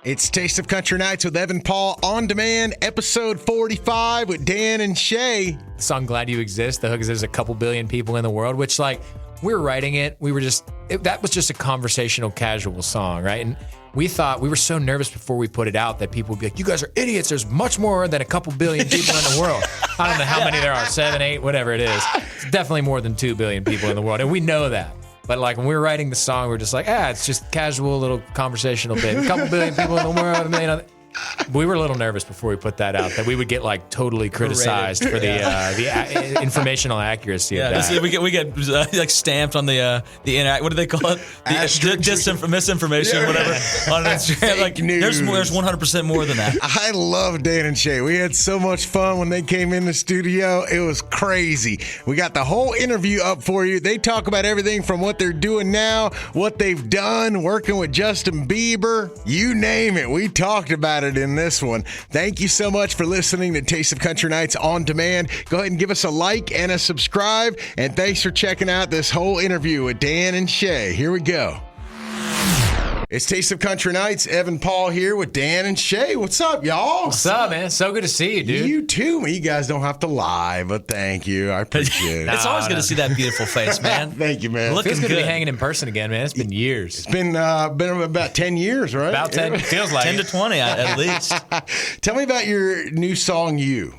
It's Taste of Country Nights with Evan Paul on demand, episode 45 with Dan and Shay. The song Glad You Exist, the hook is there's a couple billion people in the world, which we were writing it. That was just a conversational, casual song, right? And we thought, we were so nervous before we put it out that people would be like, you guys are idiots. There's much more than a couple billion people in the world. I don't know how many there are, 7, 8, whatever it is. It's definitely more than 2 billion people in the world. And we know that. But when we were writing the song, we were just like, it's just casual little conversational bit. A couple billion people in the world, a million. We were a little nervous before we put that out that we would get totally criticized for the informational accuracy of that. We get stamped on the internet. What do they call it? Misinformation, whatever. On Instagram, there's 100% more than that. I love Dan and Shay. We had so much fun when they came in the studio. It was crazy. We got the whole interview up for you. They talk about everything from what they're doing now, what they've done, working with Justin Bieber, you name it. We talked about it in this one. Thank you so much for listening to Taste of Country Nights on demand. Go ahead and give us a like and a subscribe. And thanks for checking out this whole interview with Dan and Shay. Here we go. It's Taste of Country Nights. Evan Paul here with Dan and Shay. What's up, y'all? What's up, man? So good to see you, dude. You too. You guys don't have to lie, but thank you. I appreciate it. It's always good to see that beautiful face, man. Thank you, man. It feels good to be hanging in person again, man. It's been years. It's been about 10 years, right? About 10. Feels like 10 to 20 at least. Tell me about your new song, You.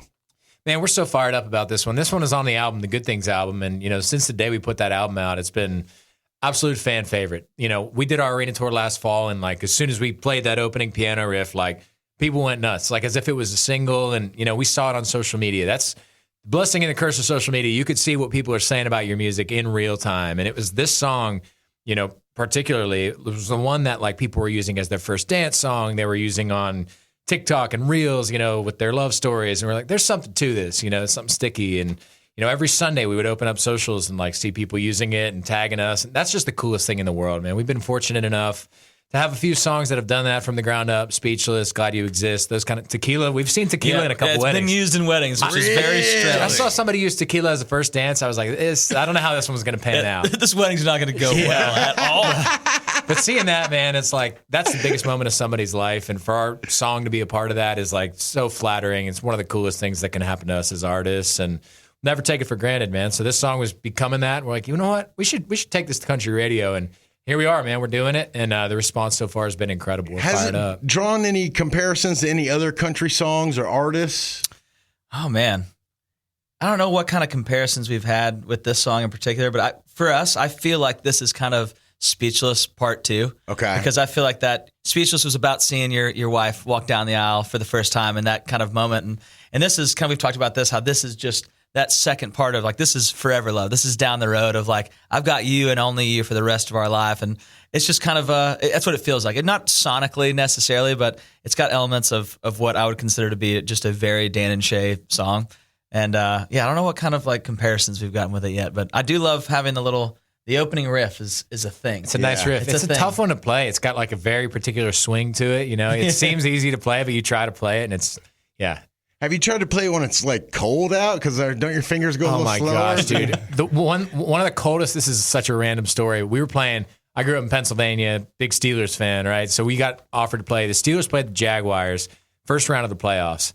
Man, we're so fired up about this one. This one is on the album, the Good Things album. And, since the day we put that album out, it's been absolute fan favorite. We did our arena tour last fall, and as soon as we played that opening piano riff, people went nuts, as if it was a single. And, we saw it on social media. That's the blessing and the curse of social media. You could see what people are saying about your music in real time. And it was this song, particularly, it was the one that people were using as their first dance song. They were using on TikTok and Reels, with their love stories. And we're like, there's something to this, something sticky. And, every Sunday we would open up socials and see people using it and tagging us. And that's just the coolest thing in the world, man. We've been fortunate enough to have a few songs that have done that from the ground up. Speechless, Glad You Exist, those kind of Tequila. We've seen Tequila in a couple weddings. It's been used in weddings, which is very strange. I saw somebody use Tequila as a first dance. I was like, I don't know how this one's going to pan out. This wedding's not going to go well at all. But seeing that, man, it's that's the biggest moment of somebody's life. And for our song to be a part of that is so flattering. It's one of the coolest things that can happen to us as artists. And never take it for granted, man. So this song was becoming that. We're like, you know what? We should take this to country radio. And here we are, man. We're doing it. And the response so far has been incredible. We're fired up. Drawn any comparisons to any other country songs or artists? Oh, man. I don't know what kind of comparisons we've had with this song in particular, but for us, I feel like this is kind of Speechless Part 2. Okay. Because I feel like that Speechless was about seeing your wife walk down the aisle for the first time in that kind of moment. And this is we've talked about this, how this is just that second part of this is forever love. This is down the road of I've got you and only you for the rest of our life. And it's just kind of that's what it feels like. Not sonically necessarily, but it's got elements of what I would consider to be just a very Dan and Shay song. And I don't know what kind of comparisons we've gotten with it yet, but I do love having the opening riff is a thing. It's a nice riff. It's a tough one to play. It's got a very particular swing to it. It seems easy to play, but you try to play it and it's. Have you tried to play it when it's cold out? Because don't your fingers go a little slower? Oh my gosh, dude! One of the coldest. This is such a random story. We were playing. I grew up in Pennsylvania, big Steelers fan, right? So we got offered to play. The Steelers played the Jaguars, first round of the playoffs.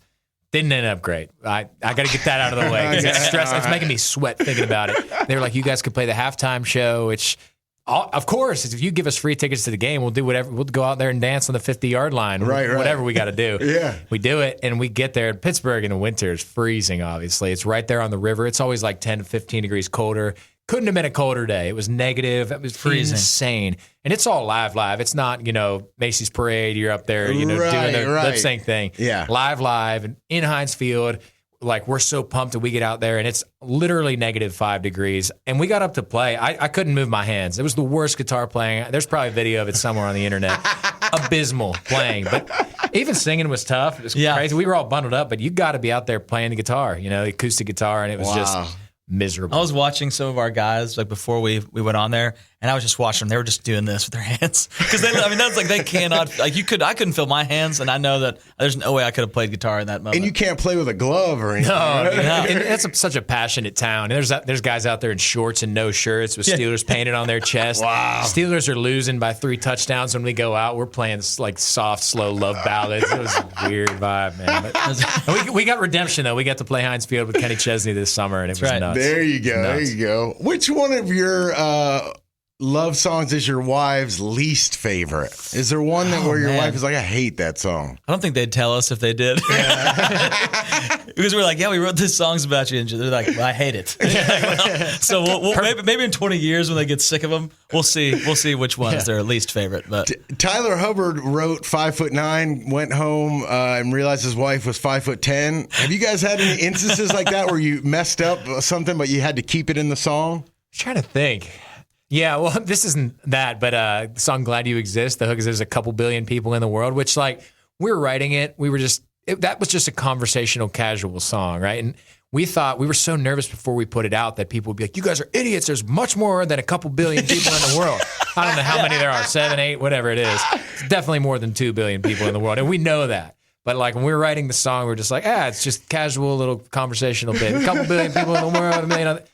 Didn't end up great. I got to get that out of the way because it's stressful. It's making me sweat thinking about it. They were like, "You guys could play the halftime show," which. Of course, if you give us free tickets to the game, we'll do whatever. We'll go out there and dance on the 50-yard line, right. Whatever we got to do. Yeah, we do it, and we get there. Pittsburgh in the winter is freezing. Obviously, it's right there on the river. It's always 10 to 15 degrees colder. Couldn't have been a colder day. It was negative. It was freezing, insane, and it's all live. It's not Macy's Parade. You're up there, doing the lip sync thing. Yeah, live, and in Heinz Field. We're so pumped that we get out there and it's literally -5 degrees. And we got up to play. I couldn't move my hands. It was the worst guitar playing. There's probably a video of it somewhere on the internet. Abysmal playing. But even singing was tough. It was crazy. We were all bundled up, but you got to be out there playing the guitar, the acoustic guitar. And it was just miserable. I was watching some of our guys before we went on there, And I was just watching them. They were just doing this with their hands because that's like they cannot. Like I couldn't feel my hands, and I know that there's no way I could have played guitar in that moment. And you can't play with a glove or anything. No, right? and it's such a passionate town. There's guys out there in shorts and no shirts with Steelers painted on their chest. Wow. Steelers are losing by 3 touchdowns when we go out. We're playing like soft, slow love ballads. It was a weird vibe, man. But we got redemption though. We got to play Heinz Field with Kenny Chesney this summer, and it was nuts. There you go. There you go. Which one of your love songs is your wife's least favorite? Is there one where your wife is like, I hate that song? I don't think they'd tell us if they did. Because we're like, we wrote these songs about you. And they're like, well, I hate it. So we'll maybe in 20 years when they get sick of them, we'll see which one is their least favorite. But Tyler Hubbard wrote 5'9", went home and realized his wife was 5'10". Have you guys had any instances like that where you messed up something, but you had to keep it in the song? I'm trying to think. Yeah, well, this isn't that, but the song "Glad You Exist," the hook is there's a couple billion people in the world, which like we were writing it, that was just a conversational, casual song, right? And we thought we were so nervous before we put it out that people would be like, "You guys are idiots. There's much more than a couple billion people in the world." I don't know how many there are, 7, 8, whatever it is. It's definitely more than 2 billion people in the world, and we know that. But like when we were writing the song, we were just like, it's just casual, little conversational bit. A couple billion people in the world, a million other.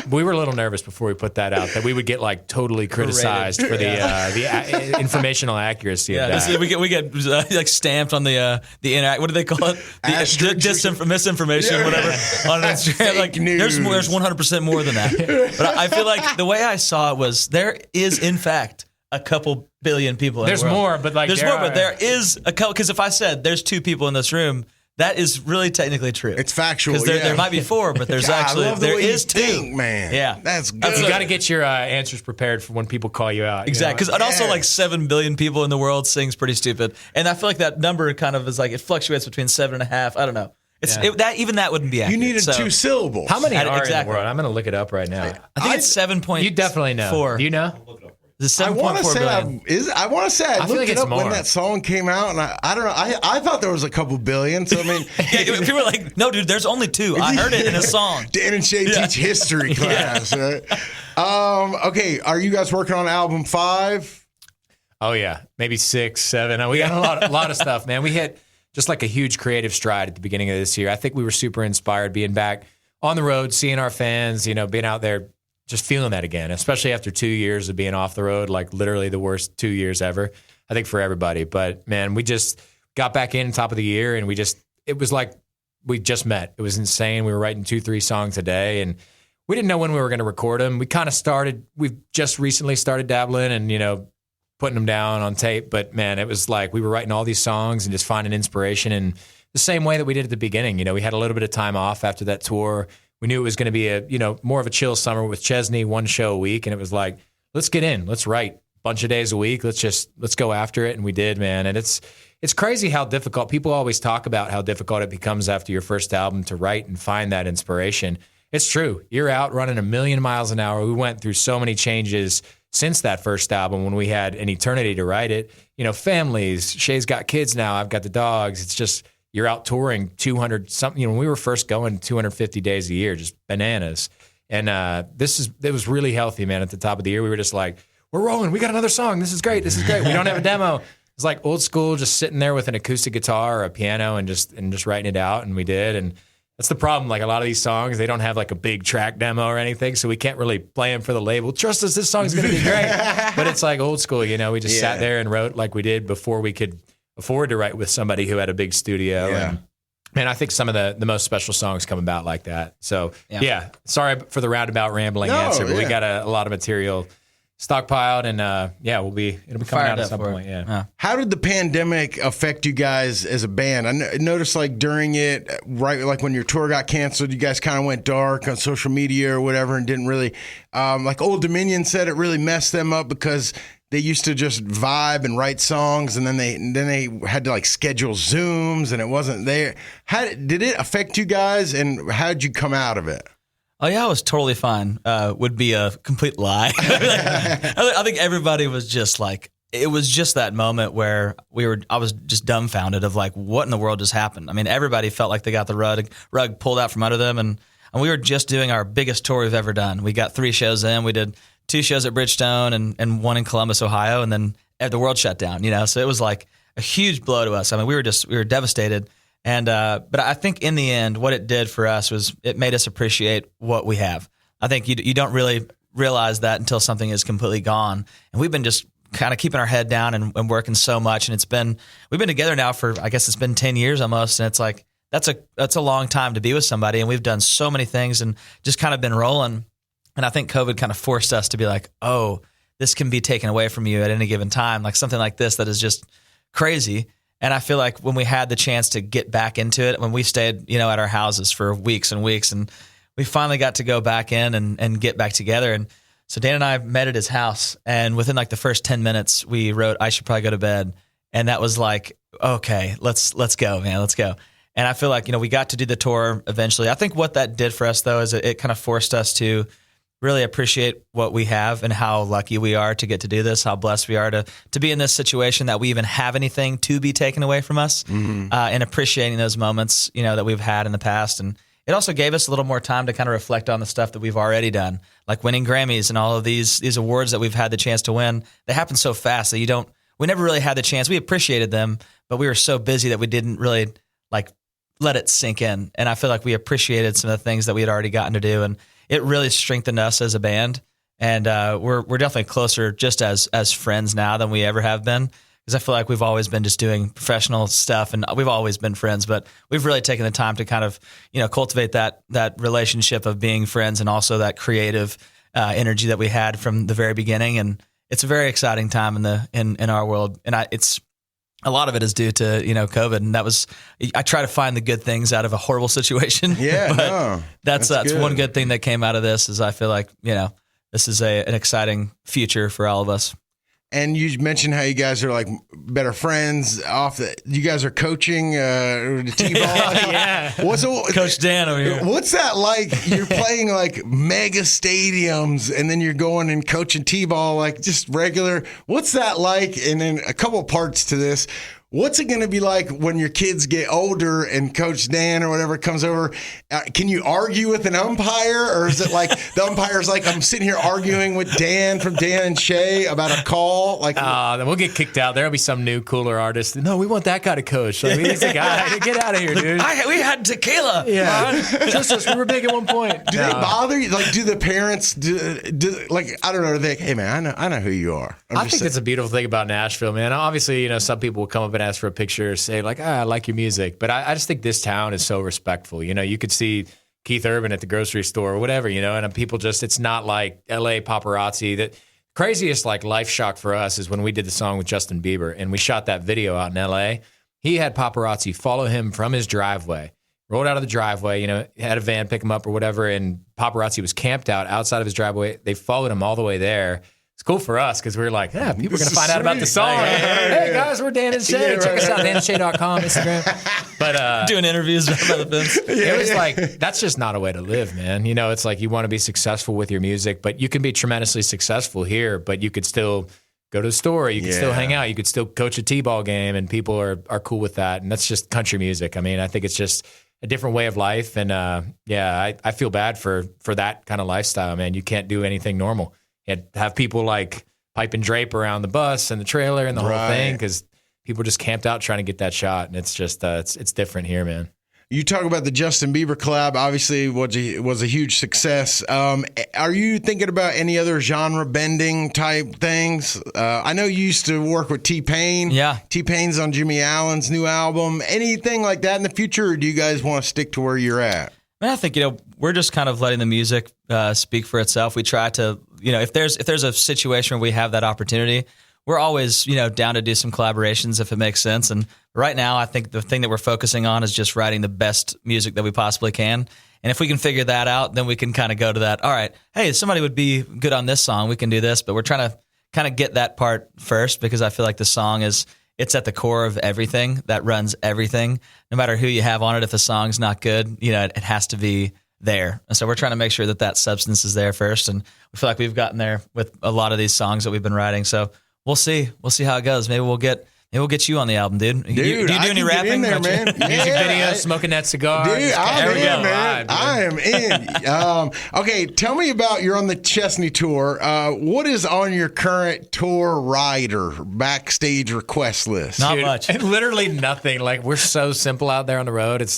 We were a little nervous before we put that out that we would get like totally criticized for the informational accuracy of that. We get like stamped on the internet. What do they call it? Misinformation, whatever. On Instagram, like there's 100% more than that. But I feel like the way I saw it was there is in fact a couple billion people. There's in the world. more, but like there's more, but there is a couple. Because if I said there's 2 people in this room. That is really technically true. It's factual. Because there might be 4, but there's there is 2. Think, man. Yeah, that's good. You got to get your answers prepared for when people call you out. Exactly. Because also like 7 billion people in the world sings pretty stupid, and I feel like that number kind of is like it fluctuates between 7.5. I don't know. Even that wouldn't be accurate. You needed 2 syllables. How many are in the world? I'm going to look it up right now. I think it's 7.4. You definitely know. Do you know? I want to say I looked it up when that song came out, and I don't know. I thought there was a couple billion. So I mean, people were like, "No, dude, there's only 2. I heard it in a song." Dan and Shay teach history class. Right? Okay, are you guys working on album 5? Oh yeah, maybe 6, 7. We got a lot of stuff, man. We hit just like a huge creative stride at the beginning of this year. I think we were super inspired being back on the road, seeing our fans, being out there. Just feeling that again, especially after 2 years of being off the road, like literally the worst 2 years ever, I think for everybody. But man, we just got back in top of the year and it was like we just met. It was insane. We were writing 2-3 songs a day and we didn't know when we were going to record them. We've just recently started dabbling and, putting them down on tape. But man, it was like we were writing all these songs and just finding inspiration in the same way that we did at the beginning. We had a little bit of time off after that tour. We knew it was going to be a more of a chill summer with Chesney, 1 show a week, and it was like, let's get in, let's write a bunch of days a week, let's go after it, and we did, man. And it's crazy how difficult people always talk about how difficult it becomes after your first album to write and find that inspiration. It's true. You're out running 1,000,000 miles an hour. We went through so many changes since that first album when we had an eternity to write it. Families. Shay's got kids now. I've got the dogs. It's just. You're out touring 200 something. When we were first going 250 days a year, just bananas. And it was really healthy, man. At the top of the year, we were just like, we're rolling. We got another song. This is great. We don't have a demo. It's like old school, just sitting there with an acoustic guitar or a piano and just writing it out. And we did. And that's the problem. Like a lot of these songs, they don't have like a big track demo or anything, so we can't really play them for the label. Trust us, this song's going to be great. But it's like old school. We just sat there and wrote like we did before we could afford to write with somebody who had a big studio. Yeah. And I think some of the most special songs come about like that. So, sorry for the roundabout rambling answer, but we got a lot of material stockpiled, and it'll be coming out at some point. Yeah. How did the pandemic affect you guys as a band? I noticed like during it, right, like when your tour got canceled, you guys kind of went dark on social media or whatever, and didn't really, like Old Dominion said, it really messed them up because they used to just vibe and write songs, and then they had to like schedule Zooms, and it wasn't there. How did it affect you guys, and how did you come out of it? Oh yeah, I was totally fine. Would be a complete lie. I think everybody was just like, it was just that moment where I was just dumbfounded of like, what in the world just happened? I mean, everybody felt like they got the rug pulled out from under them, and we were just doing our biggest tour we've ever done. We got 3 shows in. We did 2 shows at Bridgestone and one in Columbus, Ohio, and then the world shut down. So it was like a huge blow to us. I mean, we were devastated. And but I think in the end, what it did for us was it made us appreciate what we have. I think you don't really realize that until something is completely gone. And we've been just kind of keeping our head down and working so much. And we've been together now for, I guess it's been 10 years almost. And it's like, that's a long time to be with somebody. And we've done so many things and just kind of been rolling. And I think COVID kind of forced us to be like, oh, this can be taken away from you at any given time. Like something like this that is just crazy. And I feel like when we had the chance to get back into it, when we stayed, at our houses for weeks and weeks, and we finally got to go back in and get back together. And so Dan and I met at his house, and within like the first 10 minutes, we wrote, "I should probably go to bed." And that was like, okay, let's go, man, let's go. And I feel like, we got to do the tour eventually. I think what that did for us though, is it kind of forced us to really appreciate what we have and how lucky we are to get to do this, how blessed we are to be in this situation that we even have anything to be taken away from us, and appreciating those moments, that we've had in the past. And it also gave us a little more time to kind of reflect on the stuff that we've already done, like winning Grammys and all of these awards that we've had the chance to win. They happen so fast that we never really had the chance. We appreciated them, but we were so busy that we didn't really let it sink in. And I feel like we appreciated some of the things that we had already gotten to do. And it really strengthened us as a band. And we're definitely closer just as friends now than we ever have been. Because I feel like we've always been just doing professional stuff, and we've always been friends, but we've really taken the time to kind of, cultivate that relationship of being friends and also that creative energy that we had from the very beginning. And it's a very exciting time in our world. And it's a lot of it is due to, COVID. And I try to find the good things out of a horrible situation. Yeah, but that's good. One good thing that came out of this is I feel like, this is an exciting future for all of us. And you mentioned how you guys are like better friends you guys are coaching the T-ball. Yeah. Coach Dan over here. What's that like? You're playing like mega stadiums and then you're going and coaching T-ball like just regular. What's that like? And then a couple parts to this. What's it going to be like when your kids get older and Coach Dan or whatever comes over? Can you argue with an umpire? Or is it like the umpire's like, I'm sitting here arguing with Dan from Dan and Shay about a call? Like, then we'll get kicked out. There'll be some new, cooler artist. No, we want that guy to coach. Like, he's the guy. Get out of here, dude. We had tequila. Yeah. Just us. We were big at one point. Do they bother you? Like, do the parents, like, I don't know, they, hey, man, I know who you are. I think that's a beautiful thing about Nashville, man. Obviously, some people will come up and ask for a picture or say like, I like your music. But I just think this town is so respectful. You could see Keith Urban at the grocery store or whatever, and people it's not like LA paparazzi. The craziest like life shock for us is when we did the song with Justin Bieber and we shot that video out in LA. He had paparazzi follow him from his driveway, rolled out of the driveway, had a van pick him up or whatever. And paparazzi was camped out outside of his driveway. They followed him all the way there. It's cool for us because we were like, yeah, people are going to find out about the song. Hey, guys, we're Dan and Shay. Check us out, danandshay.com, Instagram. But doing interviews by the fence. It was like, that's just not a way to live, man. It's like you want to be successful with your music, but you can be tremendously successful here, but you could still go to the store. You can still hang out. You could still coach a T-ball game, and people are cool with that. And that's just country music. I mean, I think it's just a different way of life. And I feel bad for that kind of lifestyle, man. You can't do anything normal. You have people like pipe and drape around the bus and the trailer and the whole thing because people just camped out trying to get that shot. And it's just, it's different here, man. You talk about the Justin Bieber collab, obviously was a huge success. Are you thinking about any other genre bending type things? I know you used to work with T-Pain. Yeah. T-Pain's on Jimmy Allen's new album. Anything like that in the future, or do you guys want to stick to where you're at? I think, we're just kind of letting the music speak for itself. We try to, if there's a situation where we have that opportunity, we're always, down to do some collaborations if it makes sense. And right now, I think the thing that we're focusing on is just writing the best music that we possibly can. And if we can figure that out, then we can kind of go to that. All right, hey, somebody would be good on this song. We can do this. But we're trying to kind of get that part first because I feel like the song it's at the core of everything that runs everything. No matter who you have on it, if the song's not good, it has to be there. And so we're trying to make sure that substance is there first. And we feel like we've gotten there with a lot of these songs that we've been writing. So we'll see how it goes. Maybe Yeah, we'll get you on the album, dude. Dude, do you do I any can rapping? get in there, man. Music video, smoking that cigar. Dude, I'm There we in, go. man. Live, dude. I am in. Okay, tell me about you're on the Chesney tour. What is on your current tour rider backstage request list? Not Dude, much. Literally nothing. Like, we're so simple out there on the road.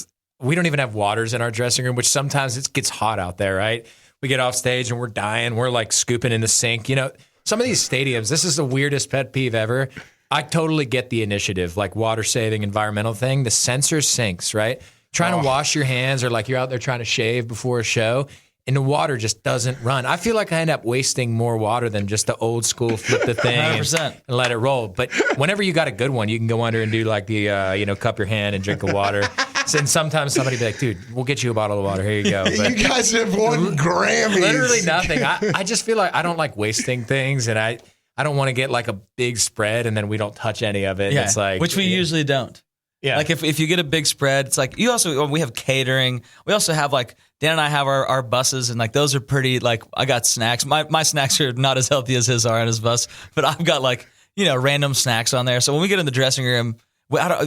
We don't even have waters in our dressing room, which sometimes it gets hot out there, right? We get off stage and we're dying. We're like scooping in the sink. You know, some of these stadiums, this is the weirdest pet peeve ever. I totally get the initiative, like water saving, environmental thing. The sensor sinks, right? Trying to wash your hands, or like you're out there trying to shave before a show, and the water just doesn't run. I feel like I end up wasting more water than just the old school flip the thing and 100%. let it roll. But whenever you got a good one, you can go under and do like the, cup your hand and drink the water. And sometimes somebody be like, dude, we'll get you a bottle of water. Here you go. But You guys have won Grammys. literally nothing. I just feel like I don't like wasting things, and I don't want to get like a big spread and then we don't touch any of it. Yeah, It's like, which we usually don't. yeah. Like if you get a big spread, it's like we have catering. We also have like Dan and I have our buses, and like those are pretty, like I got snacks. My snacks are not as healthy as his are on his bus, but I've got like, random snacks on there. So when we get in the dressing room,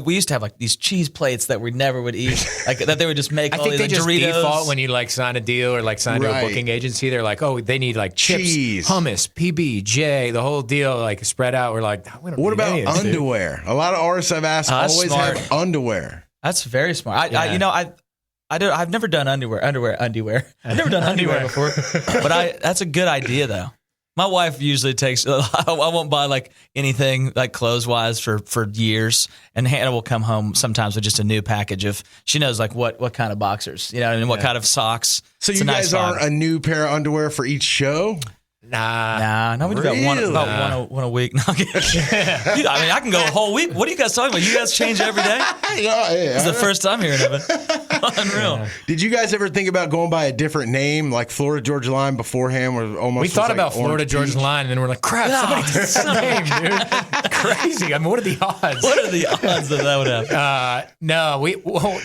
we used to have like these cheese plates that we never would eat, like that they would just make. I all think these, they just Doritos. default when you like sign a deal or like sign to Right. a booking agency. They're like, oh, they need like chips, Cheese. hummus, PB, J, the whole deal like spread out. We're like, we don't What need about any of this, dude. underwear? A lot of artists I've asked That's always smart. have underwear. That's very smart. Yeah. I've never done underwear. I've never done underwear before, but that's a good idea though. My wife usually takes. I won't buy like anything like clothes wise for years, and Hannah will come home sometimes with just a new package of. She knows like what kind of boxers, and what kind of socks. So It's you a nice guys aren't vibe. a new pair of underwear for each show? Nah. We do about Really? one a week. No, I mean, I can go a whole week. What are you guys talking about? You guys change every day? It's the first time hearing of it. Unreal. Did you guys ever think about going by a different name, like Florida Georgia Line beforehand? Where almost We was thought like about Florida Orange Georgia Peach? Line, and then we're like, crap, somebody did the same, dude. Crazy. I mean, what are the odds? What are the odds that would happen? No,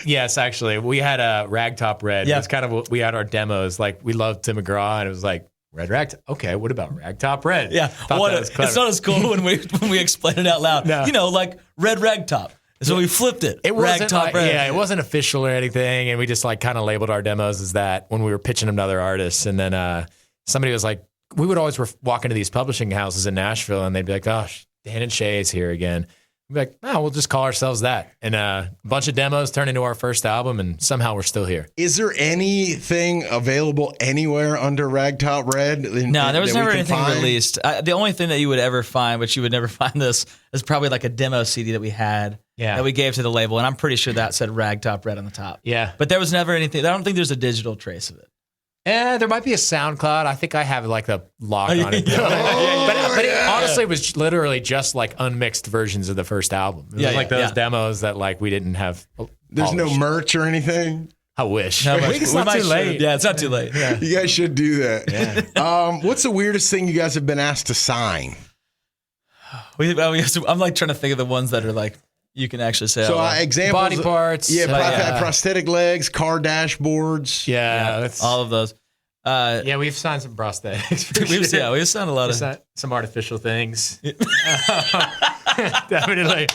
yes, actually, we had a Ragtop Red. Yeah. That's kind of what we had our demos. Like, we loved Tim McGraw, and it was like, Red Ragtop. Okay, what about Ragtop Red? Yeah, Thought that was clever. it's not as cool when we explain it out loud. No. Like red ragtop. So we flipped it. It wasn't Ragtop like, red. yeah, it wasn't official or anything, and we just like kind of labeled our demos as that when we were pitching them to other artists. And then somebody was like, we would always walk into these publishing houses in Nashville, and they'd be like, "Gosh, Dan and Shay is here again." We'd be like, "Oh, we'll just call ourselves that." And a bunch of demos turned into our first album, and somehow we're still here. Is there anything available anywhere under Ragtop Red? No, there was that we never can anything find? released. The only thing that you would ever find, but you would never find this, is probably like a demo CD that we had Yeah. that we gave to the label, and I'm pretty sure that said Ragtop Red on the top. Yeah. But there was never anything. I don't think there's a digital trace of it. There might be a SoundCloud. I think I have like the lock on it. But it honestly was literally just like unmixed versions of the first album. It was like those demos that like we didn't have. There's no polished. merch or anything. I wish. No, It's not too late. Yeah, it's not too late. Yeah. You guys should do that. What's the weirdest thing you guys have been asked to sign? I'm like trying to think of the ones that are like you can actually say. So out loud. examples, Body parts. yeah, Yeah. prosthetic legs, car dashboards. Yeah. That's, all of those. yeah, we've signed some prosthetics. for We've sure. we've signed a lot We've of. signed some artificial things. Definitely.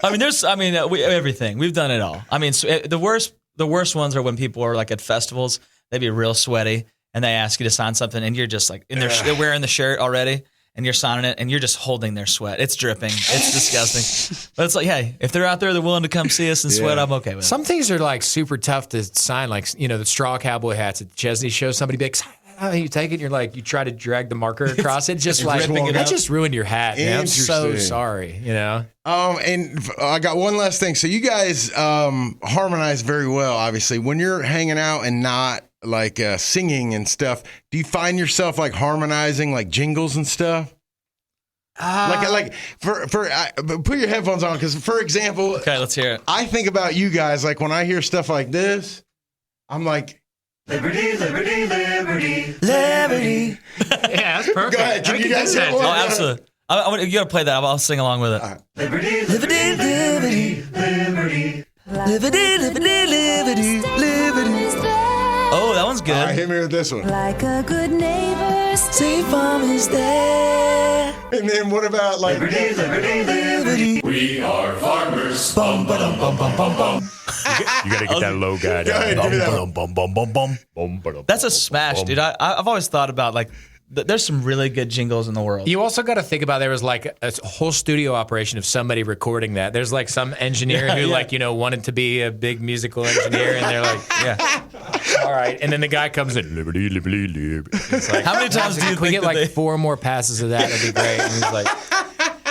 Everything. We've done it all. I mean, so, the worst ones are when people are like at festivals. They'd be real sweaty and they ask you to sign something, and you're just like, they're wearing the shirt already, and you're signing it, and you're just holding their sweat. It's dripping. It's disgusting. But it's like, hey, if they're out there, they're willing to come see us and sweat. I'm okay with it. Some things are like super tough to sign, like, the straw cowboy hats at the Chesney show. Somebody be like, "Oh, you take it," and you're like, you try to drag the marker across it, just like, ripping it that up. just ruined your hat, man. I'm so Interesting. sorry, And I got one last thing. So you guys harmonize very well, obviously. When you're hanging out and not like singing and stuff, do you find yourself like harmonizing like put your headphones on, because for example, Okay, let's hear it. I think about you guys like when I hear stuff like this, I'm like, Liberty, liberty, liberty. Liberty. Yeah, that's perfect. Go ahead. Can you guys do say that, one? too. Oh, absolutely. You got to play that. I'll sing along with it. Liberty, liberty, liberty, liberty. Liberty, liberty, liberty, liberty. Oh, that one's good. All right, hit me with this one. Like a good neighbor, State Farm is there. And then what about like Liberty, liberty, liberty. We are farmers. Bum, ba-dum, bum, bum, bum, bum. You got to get that low guy down. ahead, give me that one. Bum, bum, bum, bum, bum, bum, That's a bum, smash, bum. dude. I've always thought about like there's some really good jingles in the world. You also got to think about there was like a whole studio operation of somebody recording that. There's like some engineer who like, you know, wanted to be a big musical engineer and they're like, Yeah. all right. And then the guy comes in, liberty, liberty, liberty. It's like, How many times do you if we think get that like they- 4 more passes of that, that'd be great. And he's like,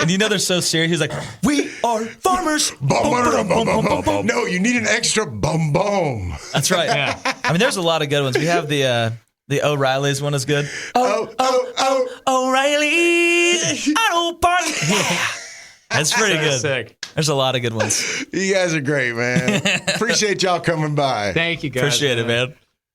And you know they're so serious. He's like, "We are farmers." bum, bum, bum, bum, bum, bum. No, you need an extra bum bum. That's right. Yeah. I mean, there's a lot of good ones. We have the O'Reilly's one is good. O'Reilly's Auto Parts. Yeah. That's pretty good. sick. There's a lot of good ones. You guys are great, man. Appreciate y'all coming by. Thank you, guys. Appreciate it, man.